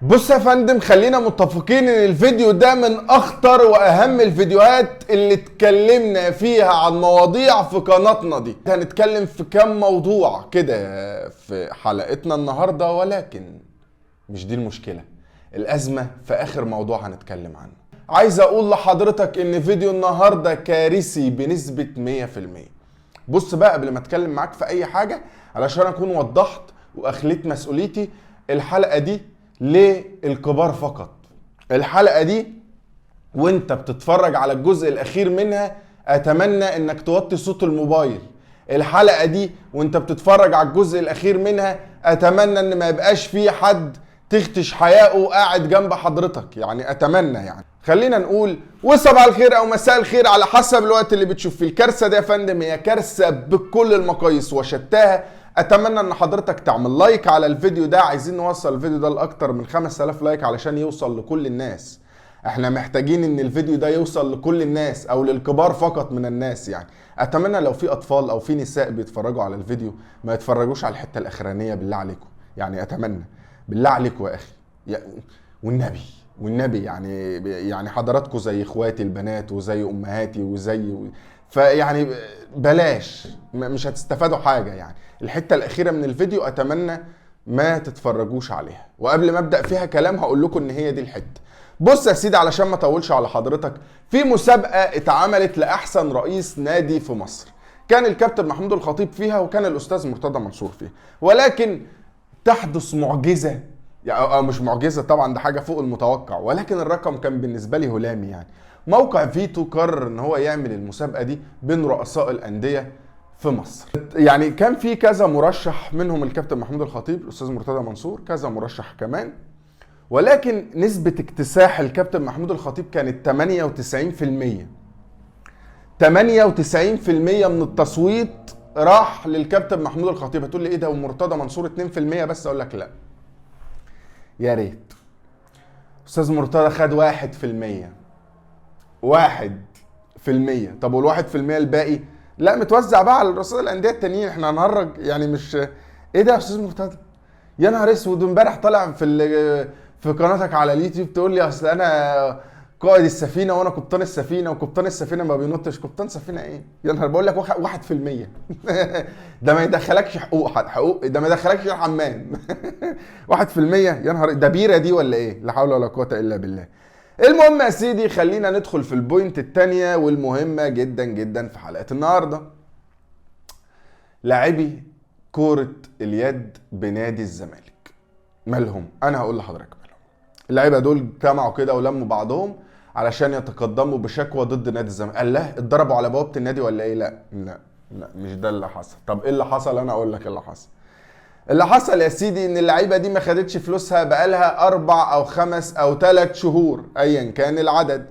بص يا فندم، خلينا متفقين ان الفيديو ده من اخطر واهم الفيديوهات اللي اتكلمنا فيها عن مواضيع في قناتنا دي. هنتكلم في كام موضوع كده في حلقتنا النهاردة، ولكن مش دي المشكلة. الازمة في اخر موضوع هنتكلم عنه. عايز اقول لحضرتك ان فيديو النهاردة كارثي بنسبة 100%. بص بقى، قبل ما اتكلم معاك في اي حاجة علشان اكون وضحت واخليت مسؤوليتي، الحلقة دي للكبار فقط. الحلقة دي وانت بتتفرج على الجزء الاخير منها اتمنى انك توطي صوت الموبايل. الحلقة دي وانت بتتفرج على الجزء الاخير منها اتمنى ان ما يبقاش في حد تختش حياءه قاعد جنب حضرتك، يعني اتمنى. خلينا نقول وصباح الخير او مساء الخير على حسب الوقت اللي بتشوف فيه. الكارثة دي يا فندم هي كارثة بكل المقاييس وشتاها. اتمنى ان حضرتك تعمل لايك على الفيديو ده. عايزين نوصل الفيديو ده لاكتر من 5000 لايك علشان يوصل لكل الناس. احنا محتاجين ان الفيديو ده يوصل لكل الناس او للكبار فقط من الناس. اتمنى لو في اطفال او في نساء بيتفرجوا على الفيديو ما يتفرجوش على الحتة الاخرانية بالله عليكم. اتمنى بالله عليكم يا اخي، والنبي يعني حضراتكم زي اخواتي البنات وزي امهاتي وزي فيعني بلاش، مش هتستفادوا حاجة. الحتة الأخيرة من الفيديو أتمنى ما تتفرجوش عليها. وقبل ما أبدأ فيها كلام هقول لكم إن هي دي الحتة. بص يا سيدي، علشان ما اطولش على حضرتك، في مسابقة اتعملت لأحسن رئيس نادي في مصر. كان الكابتن محمود الخطيب فيها وكان الأستاذ مرتضى منصور فيها، ولكن تحدث معجزة. أو مش معجزة طبعا، ده حاجة فوق المتوقع، ولكن الرقم كان بالنسبة لي هلامي. موقع فيتو قرر ان هو يعمل المسابقة دي بين رؤساء الأندية في مصر. كان في كذا مرشح، منهم الكابتن محمود الخطيب، الأستاذ مرتضى منصور، كذا مرشح كمان. ولكن نسبة اكتساح الكابتن محمود الخطيب كانت 98%. 98% من التصويت راح للكابتن محمود الخطيب. هتقول لي ايه ده ومرتضى منصور 2% بس؟ اقول لك لا، يا ريت. استاذ مرتضى خد 1%. 1%. طب وال1% الباقي لا متوزع بقى على رؤساء الانديه التانيين. احنا هنهرج مش ايه ده يا استاذ مرتضى؟ يا نهار اسود، امبارح طالع في قناتك على اليوتيوب تقول لي اصل انا قائد السفينه وانا قبطان السفينه، وقبطان السفينه ما بينطش. قبطان سفينه ايه يا نهار؟ بقول لك 1%. ده ما يدخلكش حقوق، ده ما يدخلكش الحمام. 1%؟ يا نهار، ده بيره دي ولا ايه؟ لا حول ولا قوه الا بالله. المهم يا سيدي، خلينا ندخل في البوينت التانية والمهمة جدا جدا في حلقة النهاردة. لاعبي كرة اليد بنادي الزمالك مالهم؟ انا هقول لحضرتك مالهم. اللعيبة دول جمعوا كده ولموا بعضهم علشان يتقدموا بشكوى ضد نادي الزمالك. قال له اتضربوا على بوابة النادي ولا ايه؟ لا مش ده اللي حصل. طب ايه اللي حصل؟ انا اقول لك ايه اللي حصل. اللي حصل يا سيدي ان اللعيبه دي ما خدتش فلوسها بقالها 4 أو 5 أو 3 شهور ايا كان العدد.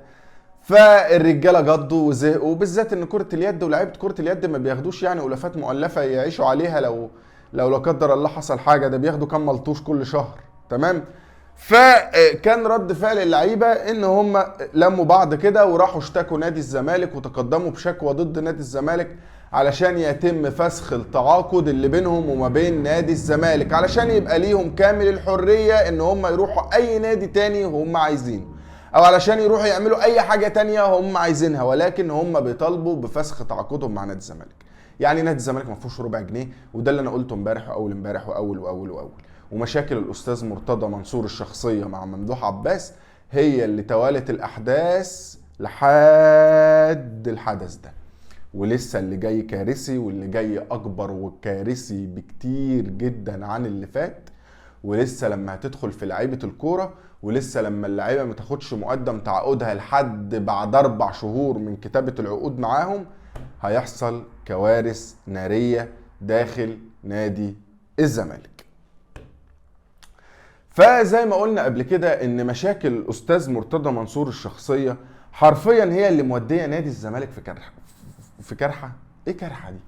فالرجاله جضوا وزهقوا، بالذات ان كره اليد ولاعيبه كره اليد ما بياخدوش الافات مؤلفه يعيشوا عليها لو لا قدر الله حصل حاجه. ده بياخدوا كام ملطوش كل شهر، تمام؟ فكان رد فعل اللعيبه ان هم لموا بعض كده وراحوا اشتكوا نادي الزمالك وتقدموا بشكوى ضد نادي الزمالك علشان يتم فسخ التعاقد اللي بينهم وما بين نادي الزمالك، علشان يبقى ليهم كامل الحرية ان هم يروحوا اي نادي تاني هم عايزينه، او علشان يروحوا يعملوا اي حاجة تانية هم عايزينها، ولكن هم بيطالبوا بفسخ تعاقدهم مع نادي الزمالك. نادي الزمالك ما فيهوش ربع جنيه، وده اللي انا قلته امبارح واول امبارح واول. ومشاكل الاستاذ مرتضى منصور الشخصية مع ممدوح عباس هي اللي توالت الاحداث لحد الحدث ده. ولسه اللي جاي كارثي، واللي جاي اكبر وكارثي بكتير جدا عن اللي فات. ولسه لما هتدخل في لعيبه الكوره، ولسه لما اللعيبه ما تاخدش مقدم تعاقدها لحد بعد 4 شهور من كتابه العقود معاهم، هيحصل كوارث ناريه داخل نادي الزمالك. فزي ما قلنا قبل كده ان مشاكل الاستاذ مرتضى منصور الشخصيه حرفيا هي اللي موديه نادي الزمالك في كرحه. ايه كرحه دي؟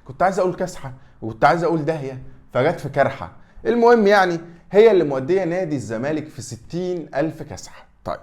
كنت عايز اقول كسحه وكنت عايز اقول داهيه، فجت في كرحه. المهم هي اللي موديه نادي الزمالك في 60,000 كسحه. طيب،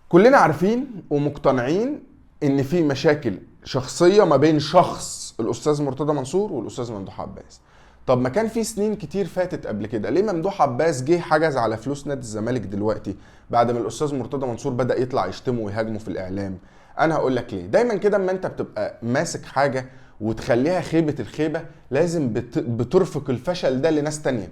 كلنا عارفين ومقتنعين ان في مشاكل شخصيه ما بين شخص الاستاذ مرتضى منصور والاستاذ ممدوح عباس. طب ما كان في سنين كتير فاتت قبل كده، ليه ممدوح عباس جه حجز على فلوس نادي الزمالك دلوقتي بعد ما الاستاذ مرتضى منصور بدأ يطلع يشتمه ويهاجمه في الاعلام؟ انا هقول لك ليه. دايما كده اما انت بتبقى ماسك حاجه وتخليها خيبه الخيبه، لازم بترفق الفشل ده لناس تانية.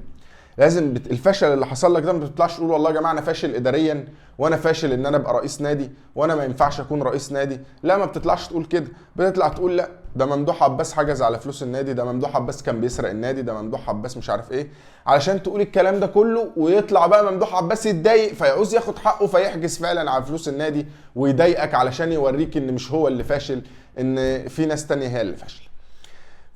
لازم الفشل اللي حصل لك ده ما بتطلعش تقول والله يا جماعه انا فاشل اداريا وانا فاشل ان انا ابقى رئيس نادي وانا ما ينفعش اكون رئيس نادي. لا، ما بتطلعش تقول كده، بتطلع تقول لا ده ممدوح عباس حجز على فلوس النادي، ده ممدوح عباس كان بيسرق النادي، ده ممدوح عباس مش عارف ايه، علشان تقول الكلام ده كله ويطلع بقى ممدوح عباس يتضايق فيعوز ياخد حقه فيحجز فعلا على فلوس النادي ويضايقك علشان يوريك ان مش هو اللي فاشل، ان في ناس تانية هي اللي فاشله.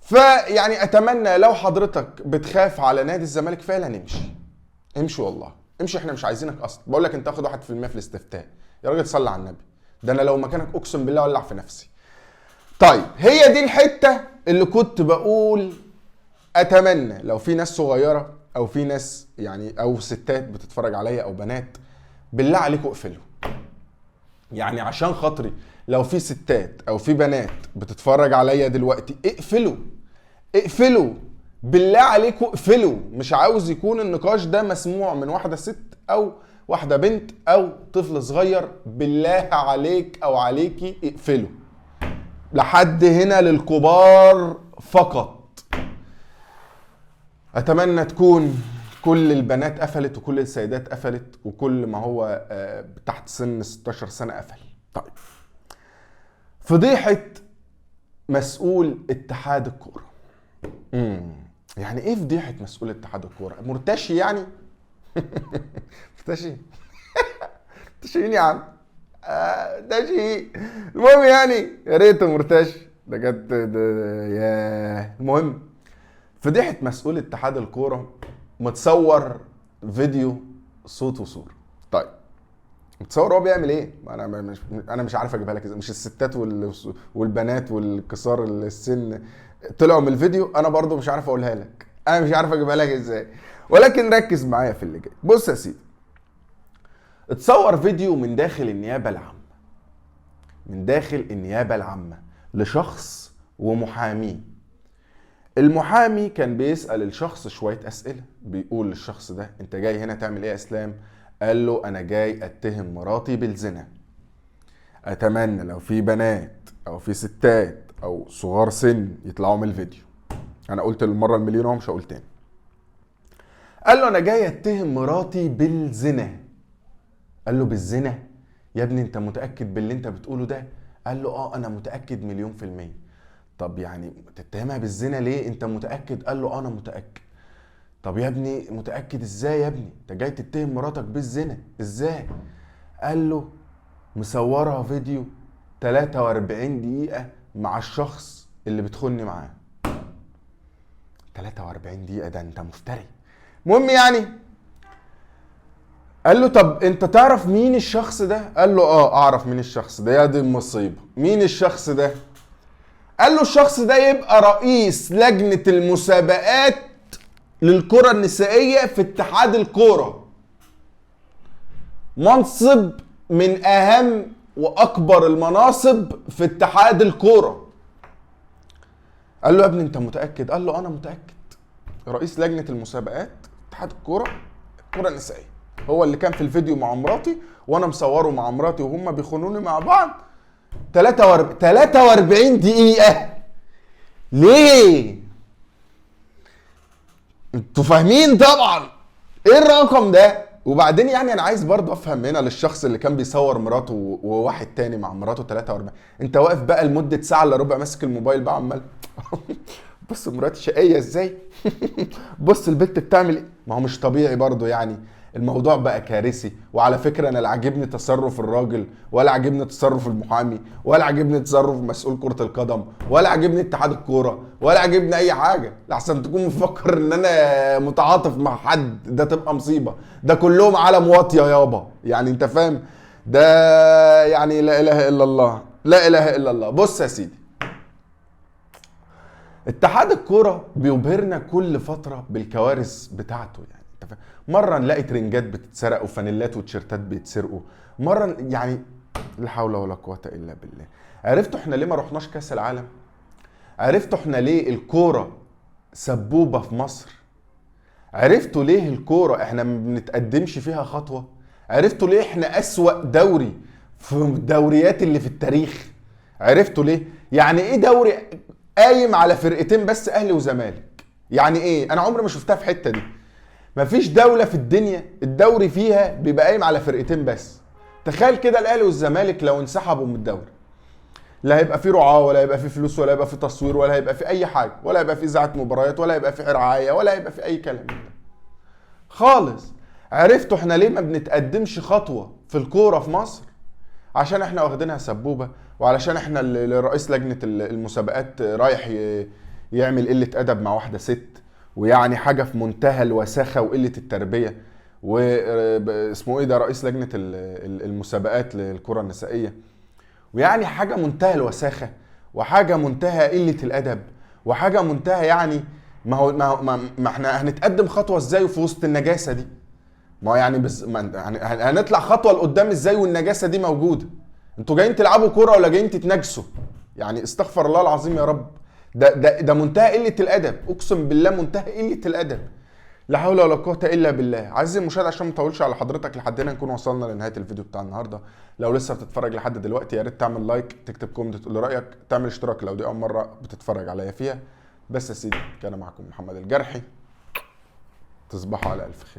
فيعني اتمنى لو حضرتك بتخاف على نادي الزمالك فعلا امشي والله امشي، احنا مش عايزينك اصلا. بقول لك انت اخد 1% في الاستفتاء، يا راجل صلي على النبي، ده انا لو مكانك اقسم بالله اولع في نفسي. طيب هي دي الحته اللي كنت بقول اتمنى لو في ناس صغيره او في ناس يعني او ستات بتتفرج عليا او بنات، بالله عليكم اقفلوا. يعني عشان خاطري لو في ستات او في بنات بتتفرج عليا دلوقتي، اقفلوا بالله عليكم اقفلوا. مش عاوز يكون النقاش ده مسموع من واحده ست او واحده بنت او طفل صغير. بالله عليك او عليكي اقفلوا. لحد هنا للكبار فقط. اتمنى تكون كل البنات قفلت وكل السيدات قفلت وكل ما هو تحت سن 16 سنه قفل. طيب، فضيحه مسؤول اتحاد الكوره. يعني ايه فضيحه مسؤول اتحاد الكوره؟ مرتشي يعني؟ مرتشي؟ مرتشيين يا عم، مرتشي. المهم يعني يا ريته مرتشي ده جد يا المهم، فضيحه مسؤول اتحاد الكوره متصور فيديو صوت وصوره. طيب متصور هو بيعمل ايه؟ انا مش عارف اجيبها لك ازاي. مش الستات والبنات والكسار السن طلعوا من الفيديو، انا برضو مش عارف اقولها لك، انا مش عارف اجيبها لك ازاي، ولكن ركز معايا في اللي جاي. بص يا سيدي، اتصور فيديو من داخل النيابه العامه، من داخل النيابه العامه لشخص ومحاميه. المحامي كان بيسأل الشخص شوية أسئلة، بيقول للشخص ده انت جاي هنا تعمل ايه يا اسلام؟ قال له انا جاي اتهم مراتي بالزنا. اتمنى لو في بنات او في ستات او صغار سن يطلعوا من الفيديو. انا قلت المرة المليون ومش هقول تاني. قال له انا جاي اتهم مراتي بالزنا. قال له بالزنا؟ يا ابني انت متأكد باللي انت بتقوله ده؟ قال له اه انا متأكد 100%. طب يعني تتهمها بالزنا ليه؟ انت متأكد؟ قال له انا متأكد. طب يا ابني متأكد ازاي يا ابني؟ انت جاي تتهم مراتك بالزنا ازاي؟ قال له مصورها فيديو 43 دقيقة مع الشخص اللي بتخوني معاه. 43 دقيقة ده انت مفتري. المهم يعني قال له طب انت تعرف مين الشخص ده؟ قال له اه اعرف مين الشخص ده. يا دي المصيبة، مين الشخص ده؟ قال له الشخص ده يبقى رئيس لجنة المسابقات للكرة النسائية في اتحاد الكرة، منصب من اهم واكبر المناصب في اتحاد الكرة. قال له يا ابني انت متأكد؟ قال له انا متأكد. رئيس لجنة المسابقات اتحاد الكرة النسائية، هو اللي كان في الفيديو مع مراتي وانا مصوره مع مراتي وهم بيخونوني مع بعض 43 دقيقة. ليه؟ انتوا فاهمين طبعا ايه الرقم ده؟ وبعدين يعني انا عايز برضه افهم هنا للشخص اللي كان بيصور مراته وواحد تاني مع مراته 43، انت واقف بقى لمدة ساعة الا ربع ماسك الموبايل بقى عمال بص مراتي شقية ازاي، بص البت بتعمل ايه. ما هو مش طبيعي برضه يعني، الموضوع بقى كارثي. وعلى فكرة انا لا عاجبني تصرف الراجل ولا عاجبني تصرف المحامي ولا عاجبني تصرف مسؤول كرة القدم ولا عاجبني اتحاد الكورة ولا عاجبني اي حاجة، لحسن تكون مفكر ان انا متعاطف مع حد، ده تبقى مصيبة. ده كلهم عالم واطية يابا، يعني انت فاهم ده؟ يعني لا اله الا الله، لا اله الا الله. بص يا سيدي، اتحاد الكوره بيبهرنا كل فتره بالكوارث بتاعته. يعني انت فاهم، مره نلاقي ترنجات بتتسرق وفانيلات وتيشيرتات بيتسرقوا، مره يعني لا حول ولا قوه الا بالله. عرفتوا احنا ليه ما رحناش كاس العالم؟ عرفتوا احنا ليه الكوره سبوبة في مصر. عرفتوا ليه الكورة احنا ما بنتقدمش فيها خطوة؟ عرفتوا ليه احنا أسوأ دوري في الدوريات اللي في التاريخ؟ عرفتوا ليه؟ يعني ايه دوري قايم على فرقتين بس، اهلي وزمالك؟ يعني ايه؟ انا عمري ما شفتها في حتة دي. مفيش دولة في الدنيا الدوري فيها بيبقى قايم على فرقتين بس. تخيل كده الاهلي والزمالك لو انسحبوا من الدوري، لا هيبقى في رعاة، ولا هيبقى في فلوس، ولا هيبقى في تصوير، ولا هيبقى في اي حاجة، ولا هيبقى في اذاعة مباريات، ولا هيبقى في رعاية، ولا هيبقى في اي كلام خالص. عرفتوا احنا ليه ما بنتقدمش خطوة في الكورة في مصر؟ عشان احنا واخدينها سبوبة، وعلشان احنا اللي رئيس لجنة المسابقات رايح يعمل قلة ادب مع واحدة ست، ويعني حاجة في منتهى الوساخة وقلة التربية. واسمه ايه ده، رئيس لجنة المسابقات للكرة النسائية، ويعني حاجة منتهى الوساخة، وحاجة منتهى قلة الادب، وحاجة منتهى يعني ما احنا هنتقدم خطوة ازاي في وسط النجاسة دي؟ ما هو يعني يعني هنطلع خطوة لقدام ازاي والنجاسة دي موجودة؟ انتوا جايين تلعبوا كرة ولا جايين تتنجسوا؟ يعني استغفر الله العظيم يا رب. ده منتهى قلة الادب، اقسم بالله منتهى قلة الادب. لا حول ولا قوة الا بالله. عزيزي المشاهد، عشان ما اطولش على حضرتك لحد هنا نكون وصلنا لنهاية الفيديو بتاع النهارده. لو لسه بتتفرج لحد دلوقتي يا ريت تعمل لايك، تكتب كومنت تقول لي رايك، تعمل اشتراك لو دي اول مرة بتتفرج عليا فيها. بس يا سيدي، كان معكم محمد الجرحي، تصبحوا على الف خير.